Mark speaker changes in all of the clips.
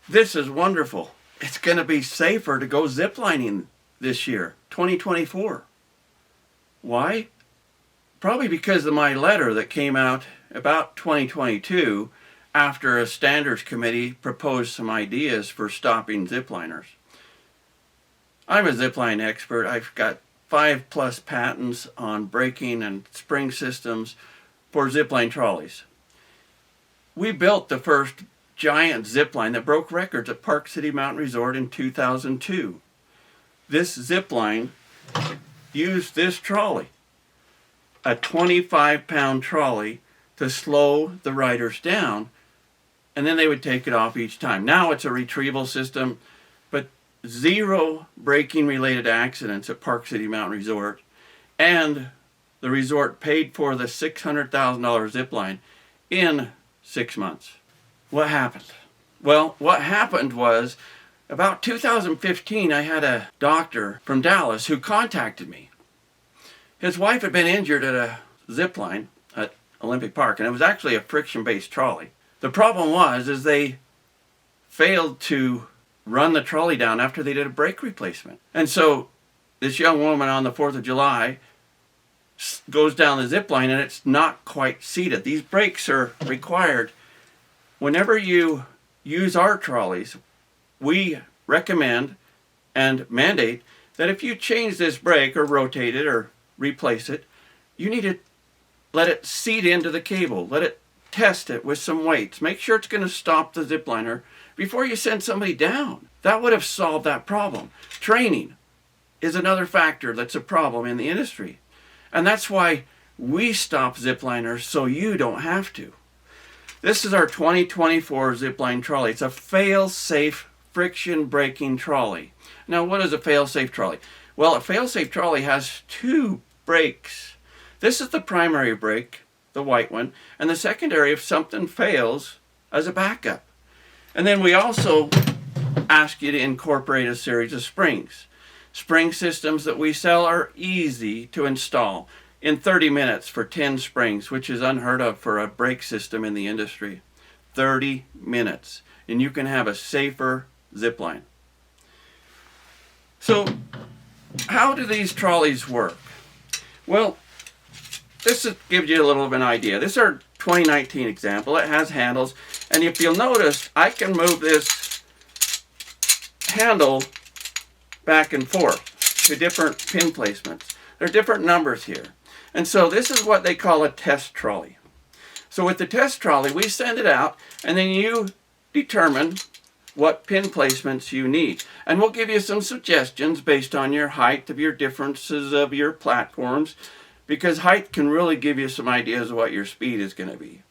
Speaker 1: This is wonderful. It's going to be safer to go ziplining this year, 2024. Why? Probably because of my letter that came out about 2022 after a standards committee proposed some ideas for stopping zipliners. I'm a zipline expert. I've got 5+ patents on braking and spring systems for zipline trolleys. We built the first giant zipline that broke records at Park City Mountain Resort in 2002. This zipline used this trolley, a 25-pound trolley, to slow the riders down, and then they would take it off each time. Now it's a retrieval system, but 0 braking-related accidents at Park City Mountain Resort, and the resort paid for the $600,000 zipline in 6 months. What happened? Well, what happened was, about 2015, I had a doctor from Dallas who contacted me. His wife had been injured at a zipline at Olympic Park, and it was actually a friction-based trolley. The problem was they failed to run the trolley down after they did a brake replacement. And so this young woman on the 4th of July goes down the zipline and it's not quite seated. These brakes are required. Whenever you use our trolleys, we recommend and mandate that if you change this brake or rotate it or replace it, you need to let it seat into the cable. Let it test it with some weights. Make sure it's going to stop the zipliner before you send somebody down. That would have solved that problem. Training is another factor that's a problem in the industry. And that's why we stop zipliners so you don't have to. This is our 2024 Zipline trolley. It's a fail-safe friction braking trolley. Now, what is a fail-safe trolley? Well, a fail-safe trolley has 2 brakes. This is the primary brake, the white one, and the secondary if something fails as a backup. And then we also ask you to incorporate a series of springs. Spring systems that we sell are easy to install in 30 minutes for 10 springs, which is unheard of for a brake system in the industry. 30 minutes, and you can have a safer zipline. So, how do these trolleys work? Well, this gives you a little of an idea. This is our 2019 example. It has handles, and if you'll notice, I can move this handle back and forth to different pin placements. There are different numbers here. And so this is what they call a test trolley. So with the test trolley, we send it out, and then you determine what pin placements you need. And we'll give you some suggestions based on your height, of your differences of your platforms, because height can really give you some ideas of what your speed is going to be.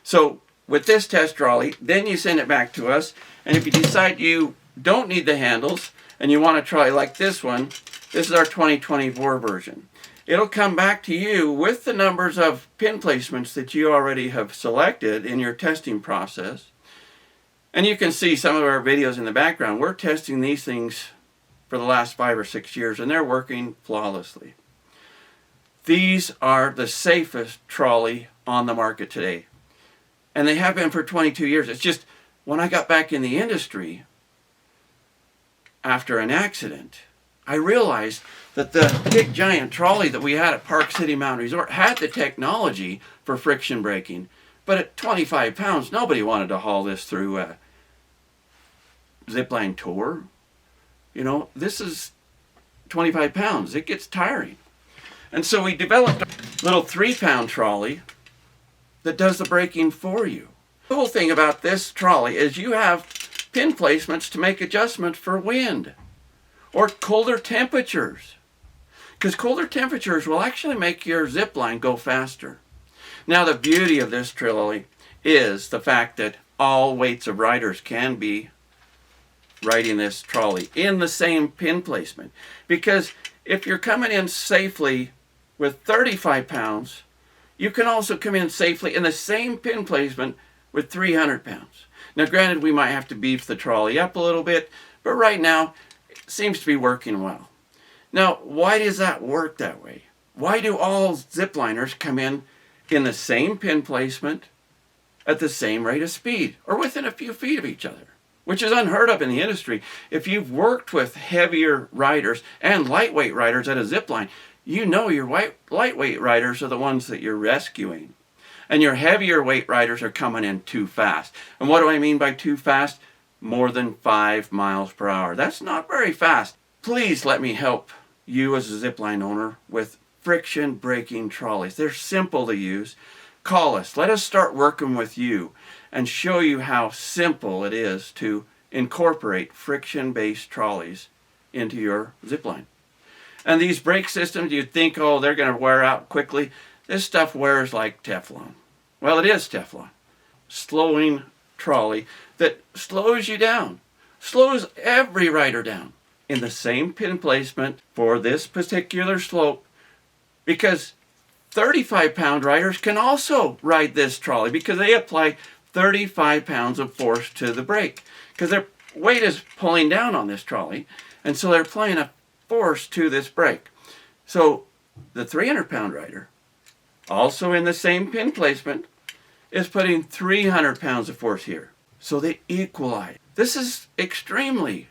Speaker 1: So with this test trolley, then you send it back to us, and if you decide you don't need the handles, and you want a trolley like this one, this is our 2024 version. It'll come back to you with the numbers of pin placements that you already have selected in your testing process. And you can see some of our videos in the background. We're testing these things for the last 5 or 6 years, and they're working flawlessly. These are the safest trolley on the market today. And they have been for 22 years. It's just, when I got back in the industry, after an accident, I realized that the big giant trolley that we had at Park City Mountain Resort had the technology for friction braking, but at 25 pounds, nobody wanted to haul this through a zipline tour. You know, this is 25 pounds. It gets tiring. And so we developed a little 3-pound trolley that does the braking for you. The cool thing about this trolley is you have pin placements to make adjustments for wind or colder temperatures, because colder temperatures will actually make your zipline go faster. Now, the beauty of this trolley is the fact that all weights of riders can be riding this trolley in the same pin placement, because if you're coming in safely with 35 pounds, you can also come in safely in the same pin placement with 300 pounds. Now, granted, we might have to beef the trolley up a little bit, but right now, it seems to be working well. Now, why does that work that way? Why do all zipliners come in the same pin placement at the same rate of speed, or within a few feet of each other? which is unheard of in the industry. If you've worked with heavier riders and lightweight riders at a zipline, you know your lightweight riders are the ones that you're rescuing. And your heavier weight riders are coming in too fast. And what do I mean by too fast? More than 5 miles per hour. That's not very fast. Please let me help you as a zipline owner with friction braking trolleys. They're simple to use. Call us. Let us start working with you and show you how simple it is to incorporate friction-based trolleys into your zipline. And these brake systems, you'd think, oh, they're going to wear out quickly. This stuff wears like Teflon. Well, it is Teflon. Slowing trolley that slows you down, slows every rider down in the same pin placement for this particular slope, because 35-pound riders can also ride this trolley because they apply 35 pounds of force to the brake because their weight is pulling down on this trolley, and so they're applying a force to this brake. So the 300-pound rider, also in the same pin placement, is putting 300 pounds of force here. So they equalize. This is extremely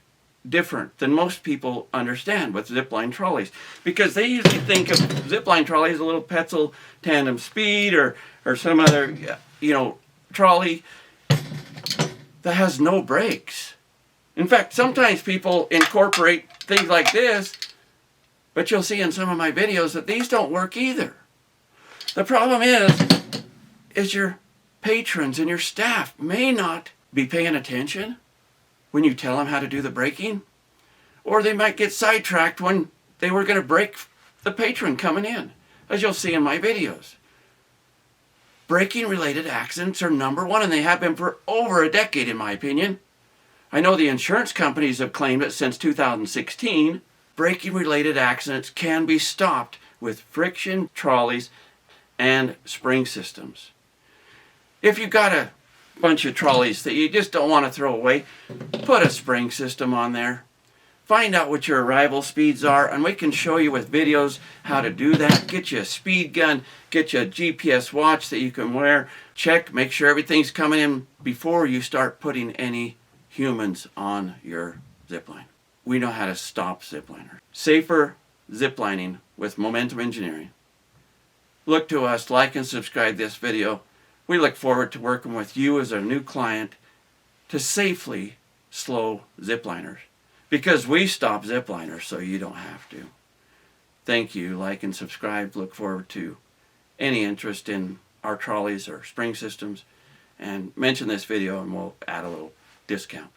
Speaker 1: different than most people understand with zipline trolleys, because they usually think of zipline trolleys as a little Petzl tandem speed or some other trolley that has no brakes. In fact, sometimes people incorporate things like this, but you'll see in some of my videos that these don't work either. The problem is your patrons and your staff may not be paying attention when you tell them how to do the braking, or they might get sidetracked when they were going to brake the patron coming in, as you'll see in my videos. Braking related accidents are number one, and they have been for over a decade in my opinion. I know the insurance companies have claimed it since 2016. Braking related accidents can be stopped with friction trolleys and spring systems. If you've got a bunch of trolleys that you just don't want to throw away, put a spring system on there. Find out what your arrival speeds are, and we can show you with videos how to do that. Get you a speed gun, get you a GPS watch that you can wear. Check, make sure everything's coming in before you start putting any humans on your zipline. We know how to stop zipliners. Safer ziplining with Momentum Engineering. Look to us, like and subscribe this video. We look forward to working with you as our new client to safely slow zipliners, because we stop zipliners so you don't have to. Thank you. Like and subscribe. Look forward to any interest in our trolleys or spring systems, and mention this video and we'll add a little discount.